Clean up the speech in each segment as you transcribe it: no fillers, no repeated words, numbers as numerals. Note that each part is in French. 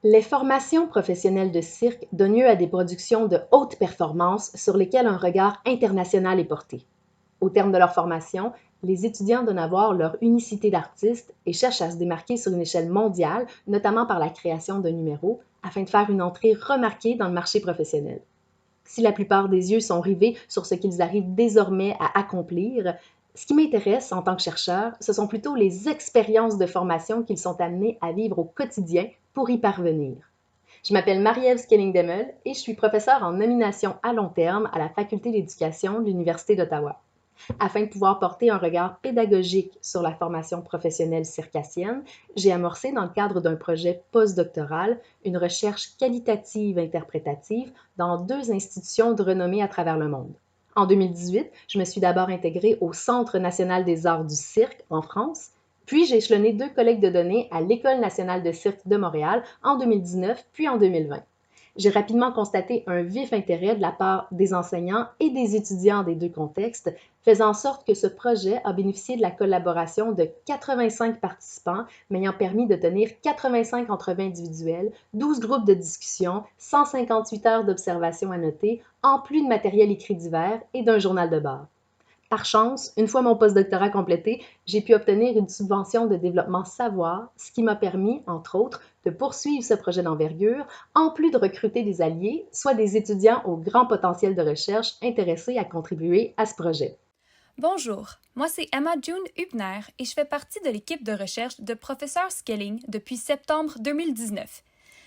Les formations professionnelles de cirque donnent lieu à des productions de haute performance sur lesquelles un regard international est porté. Au terme de leur formation, les étudiants donnent à voir leur unicité d'artiste et cherchent à se démarquer sur une échelle mondiale, notamment par la création de numéros, afin de faire une entrée remarquée dans le marché professionnel. Si la plupart des yeux sont rivés sur ce qu'ils arrivent désormais à accomplir, ce qui m'intéresse en tant que chercheur, ce sont plutôt les expériences de formation qu'ils sont amenés à vivre au quotidien pour y parvenir. Je m'appelle Marie-Ève Skelling-Demel et je suis professeure en nomination à long terme à la Faculté d'éducation de l'Université d'Ottawa. Afin de pouvoir porter un regard pédagogique sur la formation professionnelle circassienne, j'ai amorcé dans le cadre d'un projet postdoctoral une recherche qualitative interprétative dans 2 institutions de renommée à travers le monde. En 2018, je me suis d'abord intégrée au Centre national des arts du cirque en France, puis j'ai échelonné 2 collègues de données à l'École nationale de cirque de Montréal en 2019 puis en 2020. J'ai rapidement constaté un vif intérêt de la part des enseignants et des étudiants des 2 contextes, faisant en sorte que ce projet a bénéficié de la collaboration de 85 participants, m'ayant permis de tenir 85 entrevues individuelles, 12 groupes de discussion, 158 heures d'observation à noter, en plus de matériel écrit divers et d'un journal de bord. Par chance, une fois mon postdoctorat complété, j'ai pu obtenir une subvention de développement savoir, ce qui m'a permis, entre autres, de poursuivre ce projet d'envergure, en plus de recruter des alliés, soit des étudiants au grand potentiel de recherche intéressés à contribuer à ce projet. Bonjour, moi c'est Emma June Hubner et je fais partie de l'équipe de recherche de Professeur Skelling depuis septembre 2019.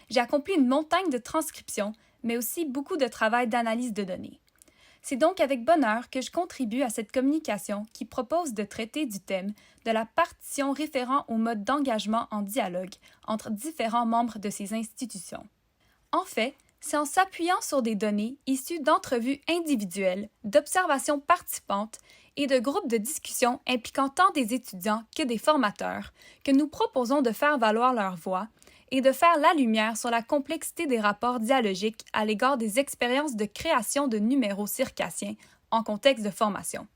J'ai accompli une montagne de transcriptions, mais aussi beaucoup de travail d'analyse de données. C'est donc avec bonheur que je contribue à cette communication qui propose de traiter du thème de la partition référent au mode d'engagement en dialogue entre différents membres de ces institutions. En fait, c'est en s'appuyant sur des données issues d'entrevues individuelles, d'observations participantes et de groupes de discussion impliquant tant des étudiants que des formateurs que nous proposons de faire valoir leur voix et de faire la lumière sur la complexité des rapports dialogiques à l'égard des expériences de création de numéros circassiens en contexte de formation.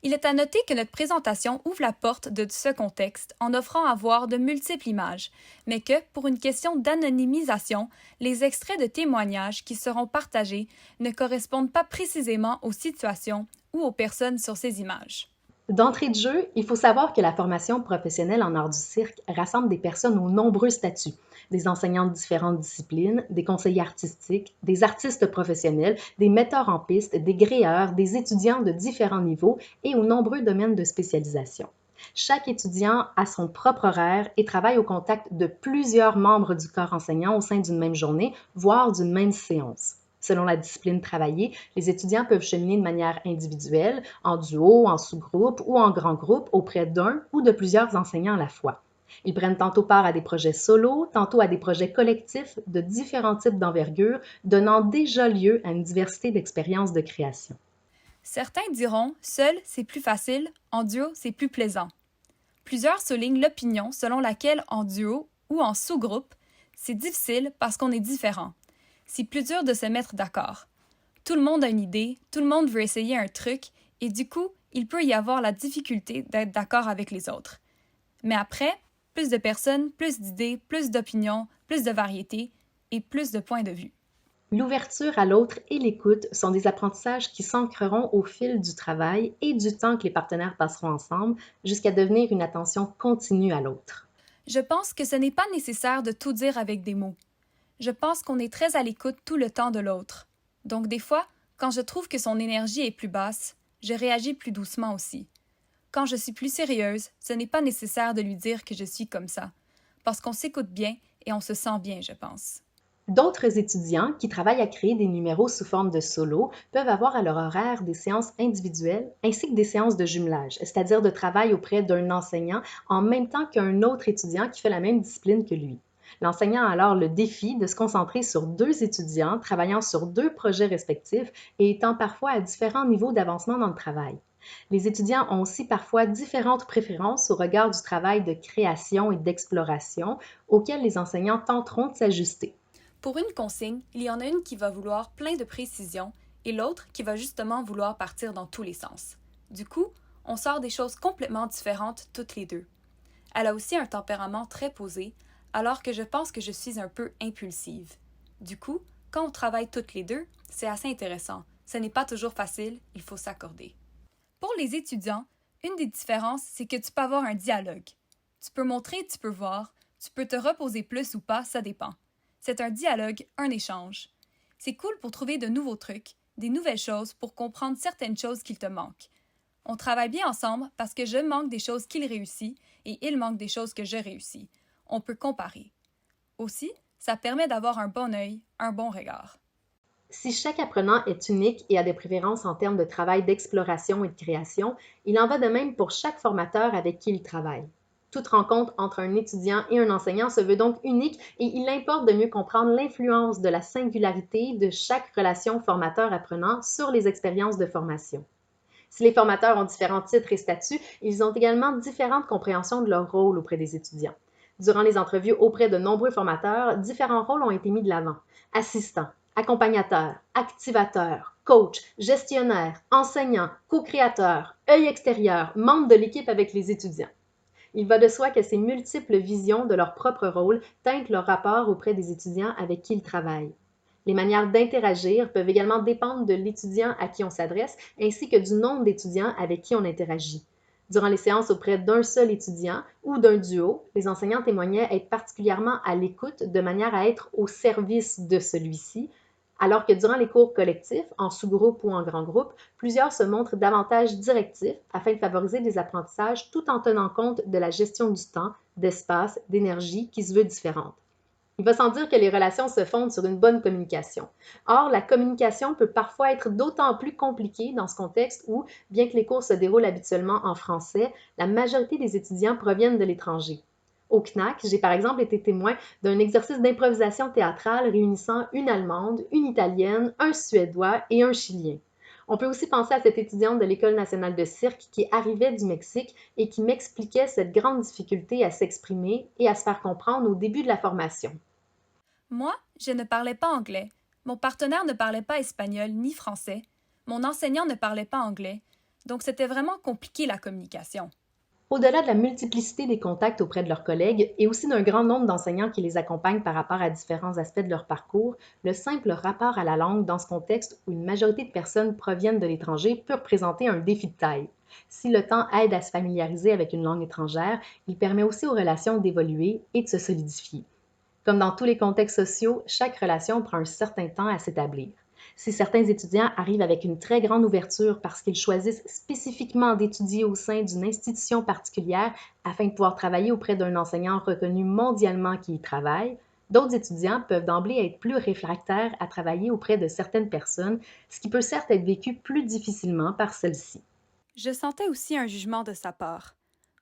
Il est à noter que notre présentation ouvre la porte de ce contexte en offrant à voir de multiples images, mais que, pour une question d'anonymisation, les extraits de témoignages qui seront partagés ne correspondent pas précisément aux situations ou aux personnes sur ces images. D'entrée de jeu, il faut savoir que la formation professionnelle en art du cirque rassemble des personnes aux nombreux statuts, des enseignants de différentes disciplines, des conseillers artistiques, des artistes professionnels, des metteurs en piste, des gréeurs, des étudiants de différents niveaux et aux nombreux domaines de spécialisation. Chaque étudiant a son propre horaire et travaille au contact de plusieurs membres du corps enseignant au sein d'une même journée, voire d'une même séance. Selon la discipline travaillée, les étudiants peuvent cheminer de manière individuelle, en duo, en sous-groupe ou en grand groupe auprès d'un ou de plusieurs enseignants à la fois. Ils prennent tantôt part à des projets solo, tantôt à des projets collectifs de différents types d'envergure, donnant déjà lieu à une diversité d'expériences de création. Certains diront seul c'est plus facile, en duo c'est plus plaisant. Plusieurs soulignent l'opinion selon laquelle en duo ou en sous-groupe, c'est difficile parce qu'on est différent. C'est plus dur de se mettre d'accord. Tout le monde a une idée, tout le monde veut essayer un truc, et du coup, il peut y avoir la difficulté d'être d'accord avec les autres. Mais après, plus de personnes, plus d'idées, plus d'opinions, plus de variété et plus de points de vue. L'ouverture à l'autre et l'écoute sont des apprentissages qui s'ancreront au fil du travail et du temps que les partenaires passeront ensemble jusqu'à devenir une attention continue à l'autre. Je pense que ce n'est pas nécessaire de tout dire avec des mots. Je pense qu'on est très à l'écoute tout le temps de l'autre. Donc des fois, quand je trouve que son énergie est plus basse, je réagis plus doucement aussi. Quand je suis plus sérieuse, ce n'est pas nécessaire de lui dire que je suis comme ça, parce qu'on s'écoute bien et on se sent bien, je pense. D'autres étudiants qui travaillent à créer des numéros sous forme de solo peuvent avoir à leur horaire des séances individuelles ainsi que des séances de jumelage, c'est-à-dire de travail auprès d'un enseignant en même temps qu'un autre étudiant qui fait la même discipline que lui. L'enseignant a alors le défi de se concentrer sur 2 étudiants travaillant sur 2 projets respectifs et étant parfois à différents niveaux d'avancement dans le travail. Les étudiants ont aussi parfois différentes préférences au regard du travail de création et d'exploration auquel les enseignants tenteront de s'ajuster. Pour une consigne, il y en a une qui va vouloir plein de précision et l'autre qui va justement vouloir partir dans tous les sens. Du coup, on sort des choses complètement différentes toutes les deux. Elle a aussi un tempérament très posé, alors que je pense que je suis un peu impulsive. Du coup, quand on travaille toutes les deux, c'est assez intéressant. Ce n'est pas toujours facile, il faut s'accorder. Pour les étudiants, une des différences, c'est que tu peux avoir un dialogue. Tu peux montrer, tu peux voir, tu peux te reposer plus ou pas, ça dépend. C'est un dialogue, un échange. C'est cool pour trouver de nouveaux trucs, des nouvelles choses pour comprendre certaines choses qu'il te manquent. On travaille bien ensemble parce que je manque des choses qu'il réussit et il manque des choses que je réussis. On peut comparer. Aussi, ça permet d'avoir un bon œil, un bon regard. Si chaque apprenant est unique et a des préférences en termes de travail d'exploration et de création, il en va de même pour chaque formateur avec qui il travaille. Toute rencontre entre un étudiant et un enseignant se veut donc unique et il importe de mieux comprendre l'influence de la singularité de chaque relation formateur-apprenant sur les expériences de formation. Si les formateurs ont différents titres et statuts, ils ont également différentes compréhensions de leur rôle auprès des étudiants. Durant les entrevues auprès de nombreux formateurs, différents rôles ont été mis de l'avant. Assistant, accompagnateur, activateur, coach, gestionnaire, enseignant, co-créateur, œil extérieur, membre de l'équipe avec les étudiants. Il va de soi que ces multiples visions de leur propre rôle teintent leur rapport auprès des étudiants avec qui ils travaillent. Les manières d'interagir peuvent également dépendre de l'étudiant à qui on s'adresse, ainsi que du nombre d'étudiants avec qui on interagit. Durant les séances auprès d'un seul étudiant ou d'un duo, les enseignants témoignaient être particulièrement à l'écoute de manière à être au service de celui-ci, alors que durant les cours collectifs, en sous-groupe ou en grand groupe, plusieurs se montrent davantage directifs afin de favoriser des apprentissages tout en tenant compte de la gestion du temps, d'espace, d'énergie qui se veut différente. Il va sans dire que les relations se fondent sur une bonne communication. Or, la communication peut parfois être d'autant plus compliquée dans ce contexte où, bien que les cours se déroulent habituellement en français, la majorité des étudiants proviennent de l'étranger. Au CNAC, j'ai par exemple été témoin d'un exercice d'improvisation théâtrale réunissant une Allemande, une Italienne, un Suédois et un Chilien. On peut aussi penser à cette étudiante de l'École nationale de cirque qui arrivait du Mexique et qui m'expliquait cette grande difficulté à s'exprimer et à se faire comprendre au début de la formation. Moi, je ne parlais pas anglais. Mon partenaire ne parlait pas espagnol ni français. Mon enseignant ne parlait pas anglais. Donc c'était vraiment compliqué la communication. Au-delà de la multiplicité des contacts auprès de leurs collègues et aussi d'un grand nombre d'enseignants qui les accompagnent par rapport à différents aspects de leur parcours, le simple rapport à la langue dans ce contexte où une majorité de personnes proviennent de l'étranger peut représenter un défi de taille. Si le temps aide à se familiariser avec une langue étrangère, il permet aussi aux relations d'évoluer et de se solidifier. Comme dans tous les contextes sociaux, chaque relation prend un certain temps à s'établir. Si certains étudiants arrivent avec une très grande ouverture parce qu'ils choisissent spécifiquement d'étudier au sein d'une institution particulière afin de pouvoir travailler auprès d'un enseignant reconnu mondialement qui y travaille, d'autres étudiants peuvent d'emblée être plus réfractaires à travailler auprès de certaines personnes, ce qui peut certes être vécu plus difficilement par celles-ci. Je sentais aussi un jugement de sa part.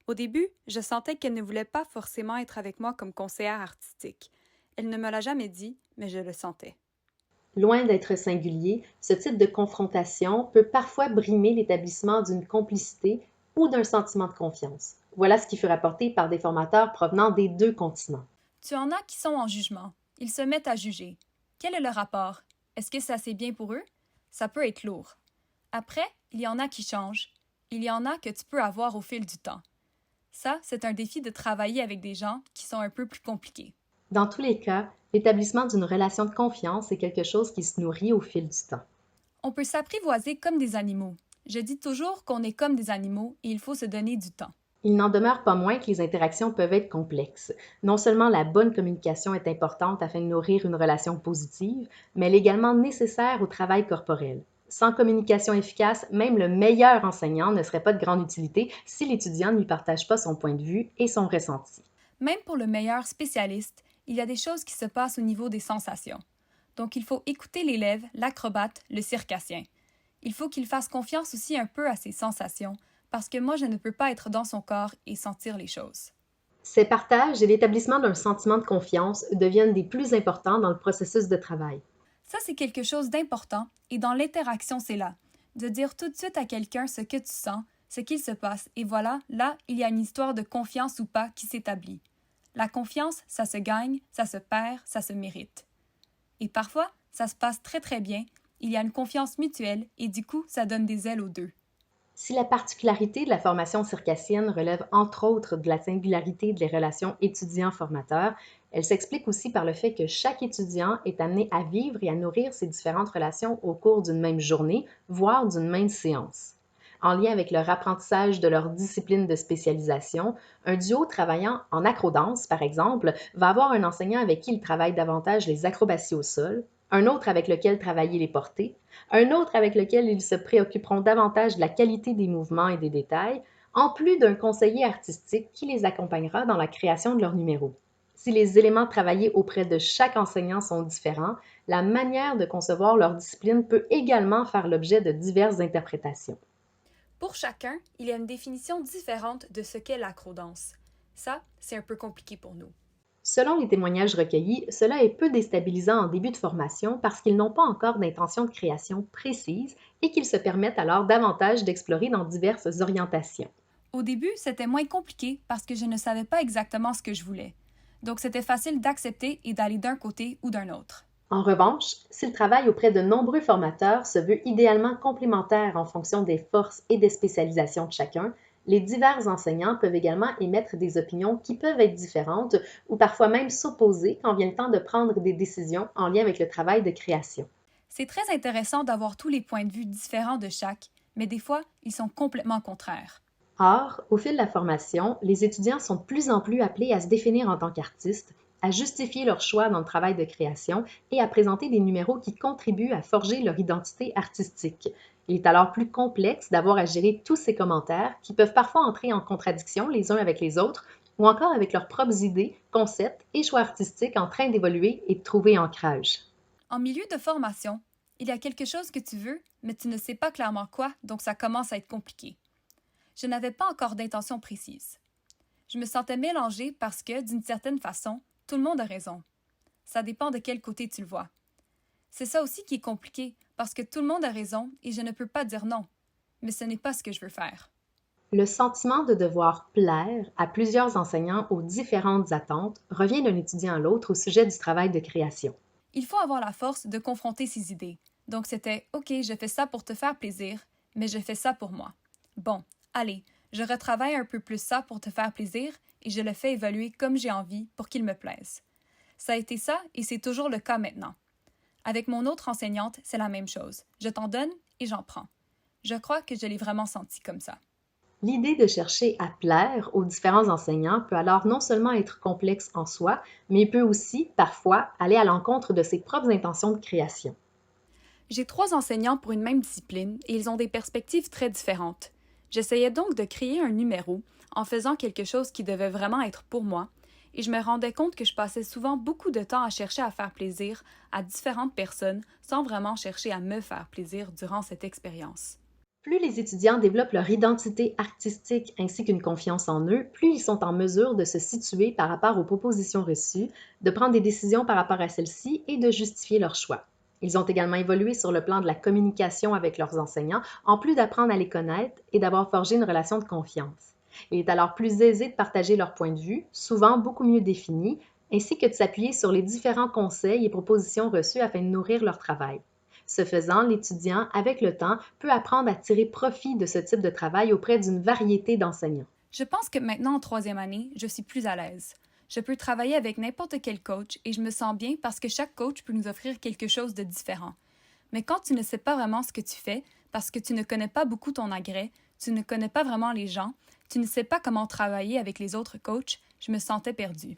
Au début, je sentais qu'elle ne voulait pas forcément être avec moi comme conseillère artistique. Elle ne me l'a jamais dit, mais je le sentais. Loin d'être singulier, ce type de confrontation peut parfois brimer l'établissement d'une complicité ou d'un sentiment de confiance. Voilà ce qui fut rapporté par des formateurs provenant des deux continents. Tu en as qui sont en jugement. Ils se mettent à juger. Quel est le rapport? Est-ce que c'est assez bien pour eux? Ça peut être lourd. Après, il y en a qui changent. Il y en a que tu peux avoir au fil du temps. Ça, c'est un défi de travailler avec des gens qui sont un peu plus compliqués. Dans tous les cas, l'établissement d'une relation de confiance est quelque chose qui se nourrit au fil du temps. On peut s'apprivoiser comme des animaux. Je dis toujours qu'on est comme des animaux et il faut se donner du temps. Il n'en demeure pas moins que les interactions peuvent être complexes. Non seulement la bonne communication est importante afin de nourrir une relation positive, mais elle est également nécessaire au travail corporel. Sans communication efficace, même le meilleur enseignant ne serait pas de grande utilité si l'étudiant ne lui partage pas son point de vue et son ressenti. Même pour le meilleur spécialiste, il y a des choses qui se passent au niveau des sensations. Donc il faut écouter l'élève, l'acrobate, le circassien. Il faut qu'il fasse confiance aussi un peu à ses sensations, parce que moi je ne peux pas être dans son corps et sentir les choses. Ces partages et l'établissement d'un sentiment de confiance deviennent des plus importants dans le processus de travail. Ça, c'est quelque chose d'important, et dans l'interaction, c'est là. De dire tout de suite à quelqu'un ce que tu sens, ce qu'il se passe, et voilà, là, il y a une histoire de confiance ou pas qui s'établit. La confiance, ça se gagne, ça se perd, ça se mérite. Et parfois, ça se passe très très bien, il y a une confiance mutuelle, et du coup, ça donne des ailes aux deux. Si la particularité de la formation circassienne relève entre autres de la singularité des relations étudiants-formateurs, elle s'explique aussi par le fait que chaque étudiant est amené à vivre et à nourrir ces différentes relations au cours d'une même journée, voire d'une même séance. En lien avec leur apprentissage de leur discipline de spécialisation, un duo travaillant en acrodance, par exemple, va avoir un enseignant avec qui il travaille davantage les acrobaties au sol, un autre avec lequel travailler les portées, un autre avec lequel ils se préoccuperont davantage de la qualité des mouvements et des détails, en plus d'un conseiller artistique qui les accompagnera dans la création de leurs numéros. Si les éléments travaillés auprès de chaque enseignant sont différents, la manière de concevoir leur discipline peut également faire l'objet de diverses interprétations. Pour chacun, il y a une définition différente de ce qu'est l'acrodance. Ça, c'est un peu compliqué pour nous. Selon les témoignages recueillis, cela est peu déstabilisant en début de formation parce qu'ils n'ont pas encore d'intention de création précise et qu'ils se permettent alors davantage d'explorer dans diverses orientations. Au début, c'était moins compliqué parce que je ne savais pas exactement ce que je voulais. Donc c'était facile d'accepter et d'aller d'un côté ou d'un autre. En revanche, si le travail auprès de nombreux formateurs se veut idéalement complémentaire en fonction des forces et des spécialisations de chacun, les divers enseignants peuvent également émettre des opinions qui peuvent être différentes ou parfois même s'opposer quand vient le temps de prendre des décisions en lien avec le travail de création. C'est très intéressant d'avoir tous les points de vue différents de chaque, mais des fois, ils sont complètement contraires. Or, au fil de la formation, les étudiants sont de plus en plus appelés à se définir en tant qu'artistes, à justifier leur choix dans le travail de création et à présenter des numéros qui contribuent à forger leur identité artistique. Il est alors plus complexe d'avoir à gérer tous ces commentaires qui peuvent parfois entrer en contradiction les uns avec les autres ou encore avec leurs propres idées, concepts et choix artistiques en train d'évoluer et de trouver ancrage. En milieu de formation, il y a quelque chose que tu veux, mais tu ne sais pas clairement quoi, donc ça commence à être compliqué. Je n'avais pas encore d'intention précise. Je me sentais mélangée parce que, d'une certaine façon, tout le monde a raison. Ça dépend de quel côté tu le vois. C'est ça aussi qui est compliqué, parce que tout le monde a raison et je ne peux pas dire non. Mais ce n'est pas ce que je veux faire. Le sentiment de devoir plaire à plusieurs enseignants aux différentes attentes revient d'un étudiant à l'autre au sujet du travail de création. Il faut avoir la force de confronter ses idées. Donc c'était OK, je fais ça pour te faire plaisir, mais je fais ça pour moi. Bon, allez, je retravaille un peu plus ça pour te faire plaisir et je le fais évoluer comme j'ai envie pour qu'il me plaise. Ça a été ça et c'est toujours le cas maintenant. Avec mon autre enseignante, c'est la même chose. Je t'en donne et j'en prends. Je crois que je l'ai vraiment senti comme ça. L'idée de chercher à plaire aux différents enseignants peut alors non seulement être complexe en soi, mais peut aussi, parfois, aller à l'encontre de ses propres intentions de création. J'ai 3 enseignants pour une même discipline et ils ont des perspectives très différentes. J'essayais donc de créer un numéro en faisant quelque chose qui devait vraiment être pour moi et je me rendais compte que je passais souvent beaucoup de temps à chercher à faire plaisir à différentes personnes sans vraiment chercher à me faire plaisir durant cette expérience. Plus les étudiants développent leur identité artistique ainsi qu'une confiance en eux, plus ils sont en mesure de se situer par rapport aux propositions reçues, de prendre des décisions par rapport à celles-ci et de justifier leurs choix. Ils ont également évolué sur le plan de la communication avec leurs enseignants, en plus d'apprendre à les connaître et d'avoir forgé une relation de confiance. Il est alors plus aisé de partager leur point de vue, souvent beaucoup mieux défini, ainsi que de s'appuyer sur les différents conseils et propositions reçues afin de nourrir leur travail. Ce faisant, l'étudiant, avec le temps, peut apprendre à tirer profit de ce type de travail auprès d'une variété d'enseignants. Je pense que maintenant en 3e année, je suis plus à l'aise. Je peux travailler avec n'importe quel coach et je me sens bien parce que chaque coach peut nous offrir quelque chose de différent. Mais quand tu ne sais pas vraiment ce que tu fais, parce que tu ne connais pas beaucoup ton agrès, tu ne connais pas vraiment les gens, tu ne sais pas comment travailler avec les autres coachs, je me sentais perdue.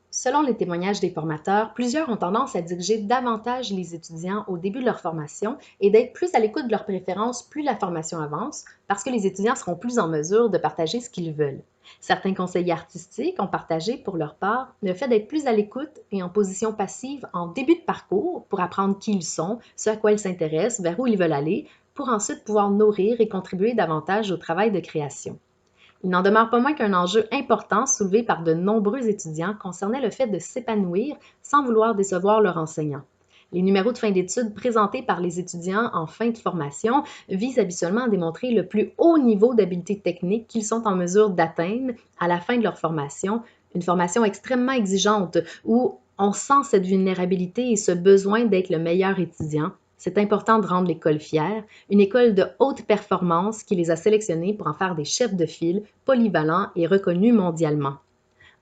Selon les témoignages des formateurs, plusieurs ont tendance à diriger davantage les étudiants au début de leur formation et d'être plus à l'écoute de leurs préférences plus la formation avance, parce que les étudiants seront plus en mesure de partager ce qu'ils veulent. Certains conseillers artistiques ont partagé, pour leur part, le fait d'être plus à l'écoute et en position passive en début de parcours pour apprendre qui ils sont, ce à quoi ils s'intéressent, vers où ils veulent aller, pour ensuite pouvoir nourrir et contribuer davantage au travail de création. Il n'en demeure pas moins qu'un enjeu important soulevé par de nombreux étudiants concernait le fait de s'épanouir sans vouloir décevoir leur enseignant. Les numéros de fin d'études présentés par les étudiants en fin de formation visent habituellement à démontrer le plus haut niveau d'habileté technique qu'ils sont en mesure d'atteindre à la fin de leur formation, une formation extrêmement exigeante où on sent cette vulnérabilité et ce besoin d'être le meilleur étudiant, C'est important de rendre l'école fière, une école de haute performance qui les a sélectionnés pour en faire des chefs de file polyvalents et reconnus mondialement.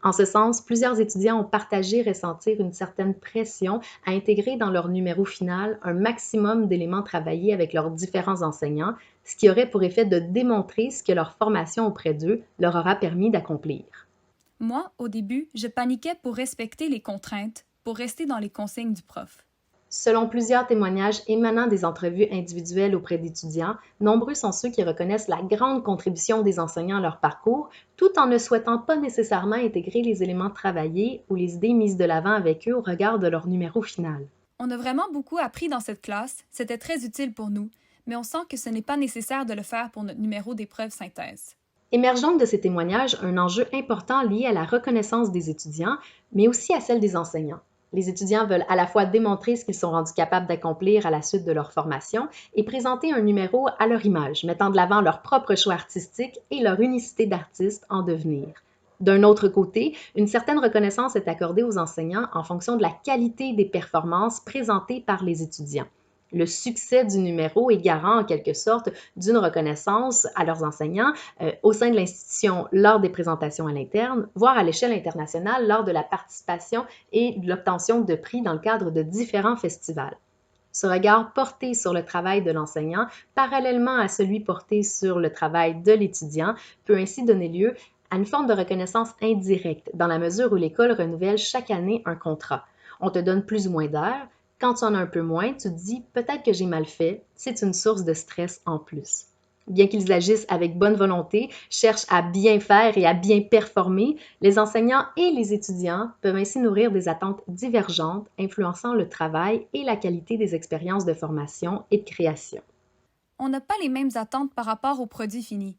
En ce sens, plusieurs étudiants ont partagé ressentir une certaine pression à intégrer dans leur numéro final un maximum d'éléments travaillés avec leurs différents enseignants, ce qui aurait pour effet de démontrer ce que leur formation auprès d'eux leur aura permis d'accomplir. Moi, au début, je paniquais pour respecter les contraintes, pour rester dans les consignes du prof. Selon plusieurs témoignages émanant des entrevues individuelles auprès d'étudiants, nombreux sont ceux qui reconnaissent la grande contribution des enseignants à leur parcours, tout en ne souhaitant pas nécessairement intégrer les éléments travaillés ou les idées mises de l'avant avec eux au regard de leur numéro final. On a vraiment beaucoup appris dans cette classe, c'était très utile pour nous, mais on sent que ce n'est pas nécessaire de le faire pour notre numéro d'épreuve synthèse. Émergeant de ces témoignages un enjeu important lié à la reconnaissance des étudiants, mais aussi à celle des enseignants. Les étudiants veulent à la fois démontrer ce qu'ils sont rendus capables d'accomplir à la suite de leur formation et présenter un numéro à leur image, mettant de l'avant leur propre choix artistique et leur unicité d'artiste en devenir. D'un autre côté, une certaine reconnaissance est accordée aux enseignants en fonction de la qualité des performances présentées par les étudiants. Le succès du numéro est garant en quelque sorte d'une reconnaissance à leurs enseignants au sein de l'institution lors des présentations à l'interne, voire à l'échelle internationale lors de la participation et de l'obtention de prix dans le cadre de différents festivals. Ce regard porté sur le travail de l'enseignant, parallèlement à celui porté sur le travail de l'étudiant, peut ainsi donner lieu à une forme de reconnaissance indirecte, dans la mesure où l'école renouvelle chaque année un contrat. On te donne plus ou moins d'heures. Quand tu en as un peu moins, tu te dis « peut-être que j'ai mal fait », c'est une source de stress en plus. Bien qu'ils agissent avec bonne volonté, cherchent à bien faire et à bien performer, les enseignants et les étudiants peuvent ainsi nourrir des attentes divergentes, influençant le travail et la qualité des expériences de formation et de création. On n'a pas les mêmes attentes par rapport au produit fini.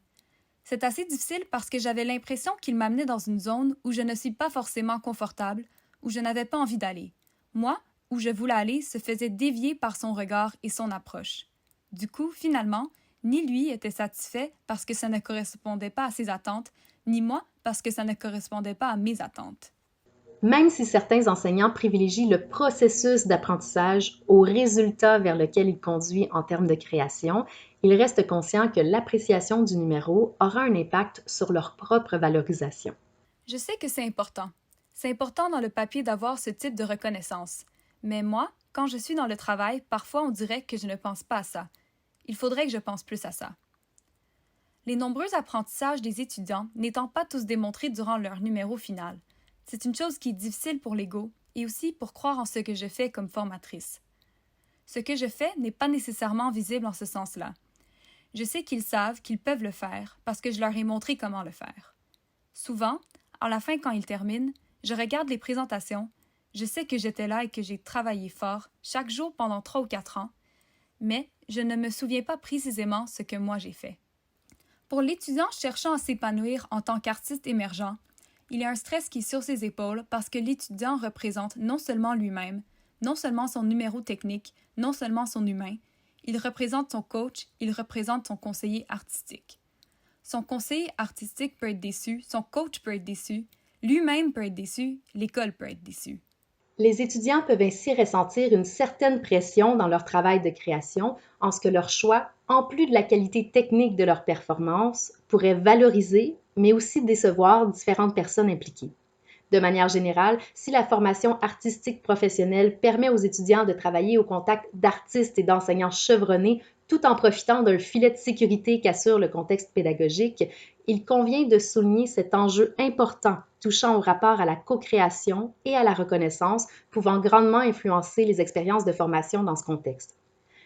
C'est assez difficile parce que j'avais l'impression qu'il m'amenait dans une zone où je ne suis pas forcément confortable, où je n'avais pas envie d'aller. Moi, où je voulais aller se faisait dévier par son regard et son approche. Du coup, finalement, ni lui était satisfait parce que ça ne correspondait pas à ses attentes, ni moi parce que ça ne correspondait pas à mes attentes. Même si certains enseignants privilégient le processus d'apprentissage au résultat vers lequel il conduit en termes de création, ils restent conscients que l'appréciation du numéro aura un impact sur leur propre valorisation. Je sais que c'est important. C'est important dans le papier d'avoir ce type de reconnaissance. Mais moi, quand je suis dans le travail, parfois on dirait que je ne pense pas à ça. Il faudrait que je pense plus à ça. Les nombreux apprentissages des étudiants n'étant pas tous démontrés durant leur numéro final, c'est une chose qui est difficile pour l'ego et aussi pour croire en ce que je fais comme formatrice. Ce que je fais n'est pas nécessairement visible en ce sens-là. Je sais qu'ils savent qu'ils peuvent le faire parce que je leur ai montré comment le faire. Souvent, à la fin quand ils terminent, je regarde les présentations. Je sais que j'étais là et que j'ai travaillé fort, chaque jour pendant 3 ou 4 ans, mais je ne me souviens pas précisément ce que moi j'ai fait. Pour l'étudiant cherchant à s'épanouir en tant qu'artiste émergent, il y a un stress qui est sur ses épaules parce que l'étudiant représente non seulement lui-même, non seulement son numéro technique, non seulement son humain, il représente son coach, il représente son conseiller artistique. Son conseiller artistique peut être déçu, son coach peut être déçu, lui-même peut être déçu, l'école peut être déçue. Les étudiants peuvent ainsi ressentir une certaine pression dans leur travail de création en ce que leur choix, en plus de la qualité technique de leur performance, pourrait valoriser, mais aussi décevoir différentes personnes impliquées. De manière générale, si la formation artistique professionnelle permet aux étudiants de travailler au contact d'artistes et d'enseignants chevronnés tout en profitant d'un filet de sécurité qu'assure le contexte pédagogique, il convient de souligner cet enjeu important touchant au rapport à la co-création et à la reconnaissance, pouvant grandement influencer les expériences de formation dans ce contexte.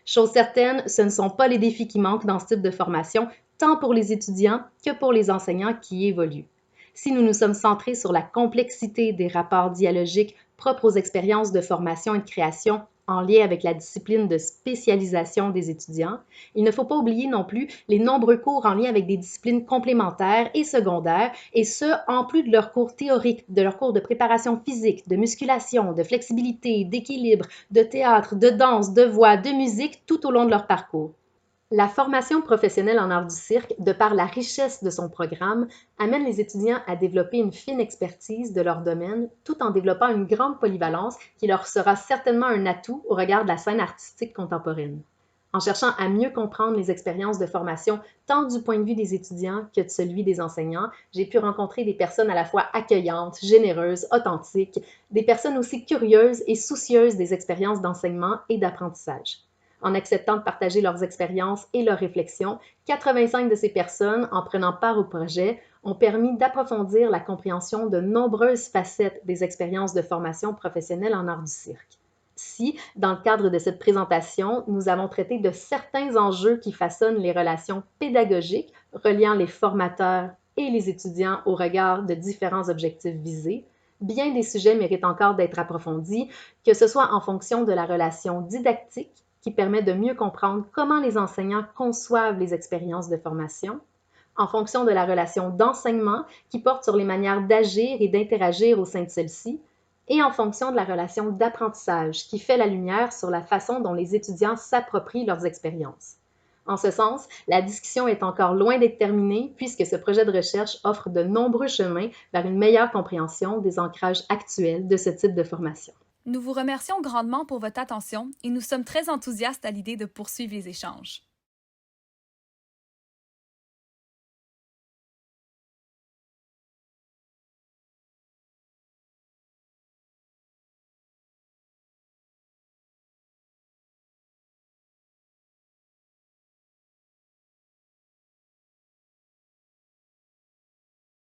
Chose certaine, ce ne sont pas les défis qui manquent dans ce type de formation, tant pour les étudiants que pour les enseignants qui y évoluent. Si nous nous sommes centrés sur la complexité des rapports dialogiques propres aux expériences de formation et de création en lien avec la discipline de spécialisation des étudiants, il ne faut pas oublier non plus les nombreux cours en lien avec des disciplines complémentaires et secondaires, et ce, en plus de leurs cours théoriques, de leurs cours de préparation physique, de musculation, de flexibilité, d'équilibre, de théâtre, de danse, de voix, de musique tout au long de leur parcours. La formation professionnelle en art du cirque, de par la richesse de son programme, amène les étudiants à développer une fine expertise de leur domaine tout en développant une grande polyvalence qui leur sera certainement un atout au regard de la scène artistique contemporaine. En cherchant à mieux comprendre les expériences de formation tant du point de vue des étudiants que de celui des enseignants, j'ai pu rencontrer des personnes à la fois accueillantes, généreuses, authentiques, des personnes aussi curieuses et soucieuses des expériences d'enseignement et d'apprentissage. En acceptant de partager leurs expériences et leurs réflexions, 85 de ces personnes, en prenant part au projet, ont permis d'approfondir la compréhension de nombreuses facettes des expériences de formation professionnelle en art du cirque. Si, dans le cadre de cette présentation, nous avons traité de certains enjeux qui façonnent les relations pédagogiques reliant les formateurs et les étudiants au regard de différents objectifs visés, bien des sujets méritent encore d'être approfondis, que ce soit en fonction de la relation didactique qui permet de mieux comprendre comment les enseignants conçoivent les expériences de formation, en fonction de la relation d'enseignement qui porte sur les manières d'agir et d'interagir au sein de celle-ci, et en fonction de la relation d'apprentissage qui fait la lumière sur la façon dont les étudiants s'approprient leurs expériences. En ce sens, la discussion est encore loin d'être terminée puisque ce projet de recherche offre de nombreux chemins vers une meilleure compréhension des ancrages actuels de ce type de formation. Nous vous remercions grandement pour votre attention et nous sommes très enthousiastes à l'idée de poursuivre les échanges.